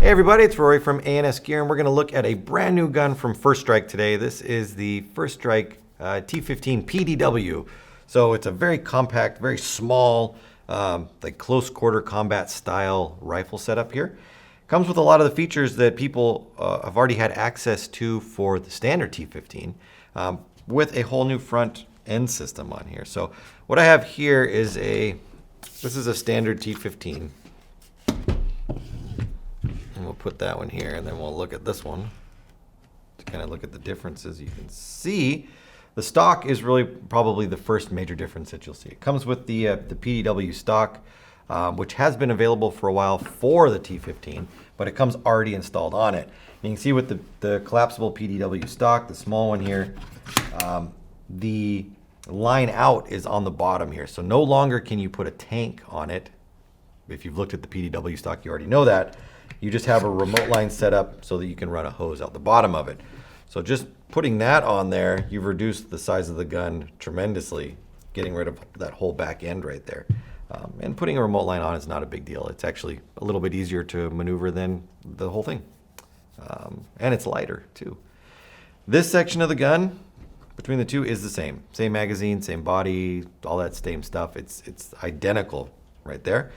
Hey everybody, it's Rory from A&S Gear, and we're going to look at a brand new gun from First Strike today. This is the First Strike T15 PDW. So it's a very compact, very small, like close quarter combat style rifle setup here. Comes with a lot of the features that people have already had access to for the standard T15, with a whole new front end system on here. So what I have here is this is a standard T15. And we'll put that one here, and then we'll look at this one to kind of look at the differences. You can see the stock is really probably the first major difference that you'll see. It comes with the Pdw stock, which has been available for a while for the T15, but it comes already installed on it. And you can see with the collapsible Pdw stock, the small one here, the line out is on the bottom here. So no longer can you put a tank on it. If you've looked at the Pdw stock, you already know that. You just have a remote line set up so that you can run a hose out the bottom of it. So just putting that on there, you've reduced the size of the gun tremendously, getting rid of that whole back end right there. And putting a remote line on is not a big deal. It's actually a little bit easier to maneuver than the whole thing. And it's lighter too. This section of the gun, between the two, is the same. Same magazine, same body, all that same stuff. It's identical right there.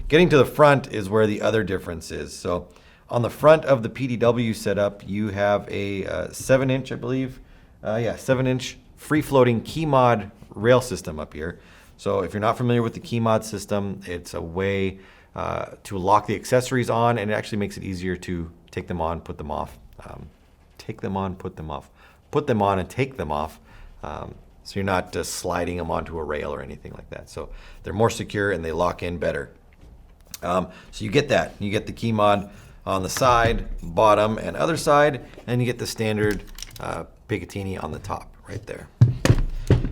Getting to the front is where the other difference is. So on the front of the PDW setup, you have a 7-inch, I believe, 7-inch free-floating key mod rail system up here. So if you're not familiar with the key mod system, it's a way to lock the accessories on, and it actually makes it easier to take them on, put them off, take them on, put them off, put them on and take them off. So you're not sliding them onto a rail or anything like that. So they're more secure and they lock in better. So you get that. You get the key mod on the side, bottom, and other side, and you get the standard Picatinny on the top right there.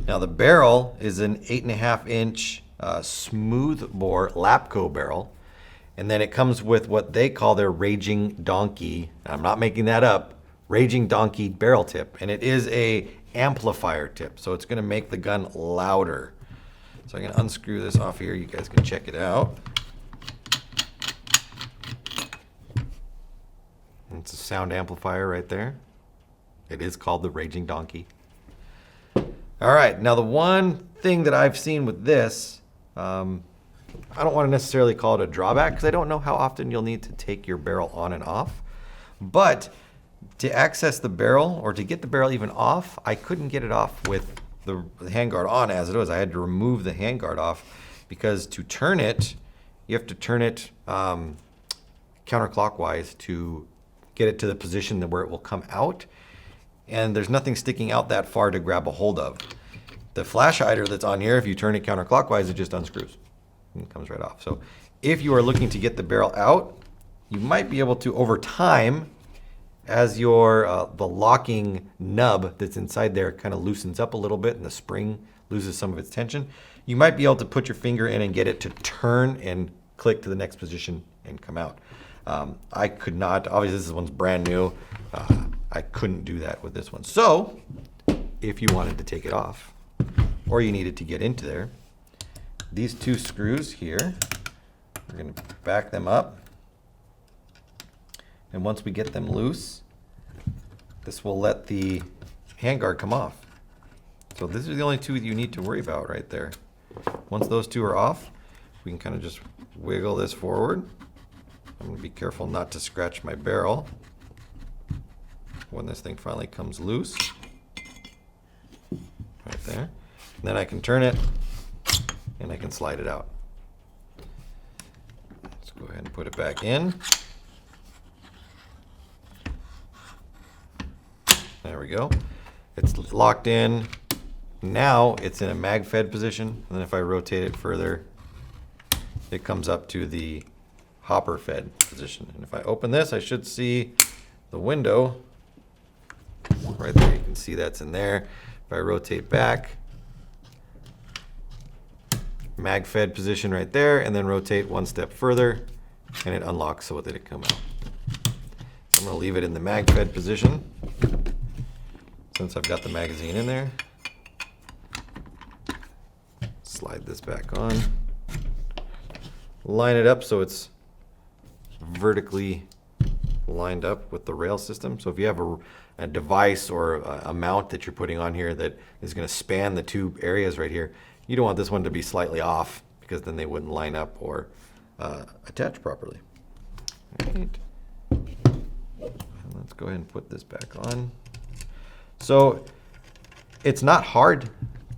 Now the barrel is an 8.5-inch smooth bore Lapco barrel, and then it comes with what they call their Raging Donkey. I'm not making that up. Raging Donkey barrel tip, and it is a amplifier tip, so it's going to make the gun louder. So I'm going to unscrew this off here. You guys can check it out. It's a sound amplifier right there. It is called the Raging Donkey. All right, now the one thing that I've seen with this, I don't want to necessarily call it a drawback because I don't know how often you'll need to take your barrel on and off, but to access the barrel or to get the barrel even off, I couldn't get it off with the handguard on as it was. I had to remove the handguard off because to turn it, you have to turn it counterclockwise to get it to the position where it will come out. And there's nothing sticking out that far to grab a hold of. The flash hider that's on here, if you turn it counterclockwise, it just unscrews and it comes right off. So if you are looking to get the barrel out, you might be able to, over time, as your the locking nub that's inside there kind of loosens up a little bit and the spring loses some of its tension, you might be able to put your finger in and get it to turn and click to the next position and come out. I could not. Obviously this one's brand new. I couldn't do that with this one. So if you wanted to take it off or you needed to get into there, these two screws here, we're going to back them up. And once we get them loose, this will let the handguard come off. So this is the only two you need to worry about right there. Once those two are off, we can kind of just wiggle this forward. I'm going to be careful not to scratch my barrel when this thing finally comes loose. Right there. And then I can turn it and I can slide it out. Let's go ahead and put it back in. There we go. It's locked in. Now it's in a mag-fed position. And then if I rotate it further, it comes up to the hopper-fed position. And if I open this, I should see the window right there. You can see that's in there. If I rotate back, mag-fed position right there, and then rotate one step further, and it unlocks so that it comes out. So I'm going to leave it in the mag-fed position. Since I've got the magazine in there, slide this back on, line it up so it's vertically lined up with the rail system. So if you have a device or a mount that you're putting on here that is going to span the two areas right here, you don't want this one to be slightly off, because then they wouldn't line up or attach properly. All right. Let's go ahead and put this back on. So it's not hard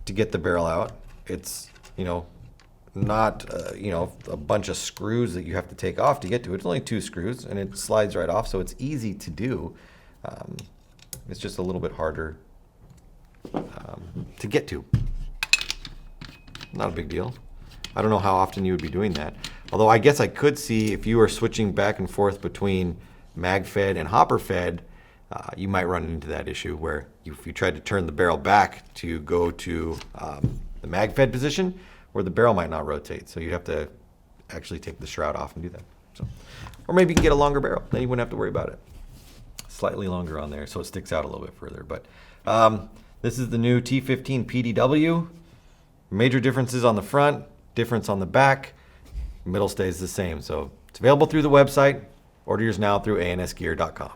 to get the barrel out. It's, not, a bunch of screws that you have to take off to get to it. It's only 2 screws, and it slides right off, so it's easy to do. It's just a little bit harder to get to. Not a big deal. I don't know how often you would be doing that. Although I guess I could see if you were switching back and forth between mag-fed and hopper-fed, you might run into that issue where if you tried to turn the barrel back to go to the mag-fed position, where the barrel might not rotate. So you'd have to actually take the shroud off and do that. So, or maybe you can get a longer barrel. Then you wouldn't have to worry about it. Slightly longer on there, so it sticks out a little bit further. But this is the new T15 PDW. Major differences on the front, difference on the back. Middle stays the same. So it's available through the website. Order yours now through ansgear.com.